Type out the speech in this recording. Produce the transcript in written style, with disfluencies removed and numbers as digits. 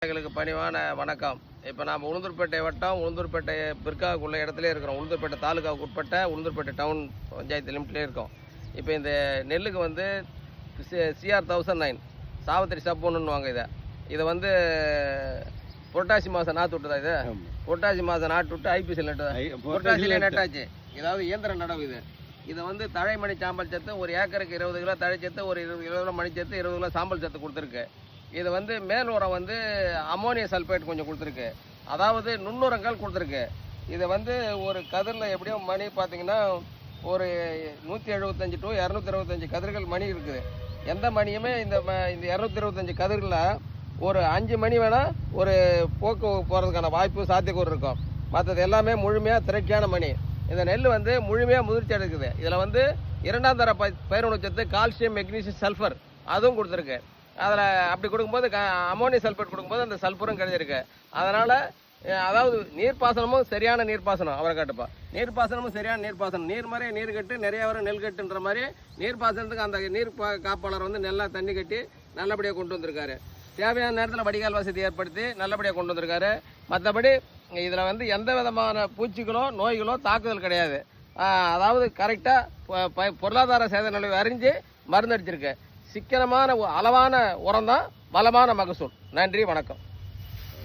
விவசாயிகளுக்கு பணிவான வணக்கம். இப்போ நாம் உளுந்தூர்பேட்டை வட்டம் உளுந்தூர்பேட்டை பிற்காவுக்குள்ள இடத்துல இருக்கிறோம். உளுந்தூர்பேட்டை தாலுகாவுக்கு உட்பட்ட உளுந்தூர்பேட்டை டவுன் பஞ்சாயத்து லிமிட்லேயே இருக்கோம். இப்போ இந்த நெல்லுக்கு வந்து CR 1009 சாவத்திரி சப்புன்னுவாங்க. இதை வந்து புரட்டாசி மாதம் நாற்று விட்டுதா? இது புரட்டாசி மாதம் நாட்டு விட்டு ஐபிசியில் நட்டு புரட்டாசியிலே நட்டாச்சு. ஏதாவது இயந்திர நடவு. இதை வந்து தழைமணி சாம்பல் சத்து ஒரு ஏக்கருக்கு 20 கிலோ தழை சத்து, ஒரு 20 கிலோ மணி சத்து, 20 கிலோ சாம்பல் சத்து கொடுத்துருக்கு. இது வந்து மேல் உரம் வந்து அமோனியா சல்ஃபேட் கொஞ்சம் கொடுத்துருக்கு. அதாவது நுண்ணுரங்கள் கொடுத்துருக்கு. இதை வந்து ஒரு கதிரில் எப்படியும் மணி பார்த்தீங்கன்னா ஒரு 175 to 225 கதிர்கள் மணி இருக்குது. எந்த மணியுமே இந்த 225 கதிர்களில் ஒரு 5 மணி வேணால் ஒரு போக்கு போகிறதுக்கான வாய்ப்பு சாத்தியக்கூறு இருக்கும். மற்றது எல்லாமே முழுமையாக திரட்சியான மணி. இந்த நெல் வந்து முழுமையாக முதிர்ச்சி எடுக்குது. இதில் வந்து 2ஆம் தர பயிர் கால்சியம், மெக்னீசியம், சல்ஃபர் அதுவும் கொடுத்துருக்கு. அதில் அப்படி கொடுக்கும்போது அமோனியம் சல்ஃபேட் கொடுக்கும்போது அந்த சல்ஃபரும் கிடைச்சிருக்கு. அதனால் அதாவது நீர்ப்பாசனமும் சரியான நீர்ப்பாசனம் அவரை காட்டுப்பா. நீர்ப்பாசனமும் சரியான நீர்ப்பாசனம். நீர் மாதிரியே நீர் கட்டு நிறைய வரும் நெல் கட்டுன்ற மாதிரி நீர்ப்பாசனத்துக்கு அந்த நீர் காப்பாளர் வந்து நல்லா தண்ணி கட்டி நல்லபடியாக கொண்டு வந்திருக்காரு. தேவையான நேரத்தில் வடிகால் வசதி ஏற்படுத்தி நல்லபடியாக கொண்டு வந்திருக்காரு. மற்றபடி இதில் வந்து எந்த விதமான பூச்சிகளோ நோய்களோ தாக்குதல் கிடையாது. அதாவது கரெக்டாக பொருளாதார சேத நிலையை அறிஞ்சு மருந்தடிச்சிருக்கு. சிக்கனமான அளவான உரம் தான் பலமான மகசூல். நன்றி, வணக்கம்.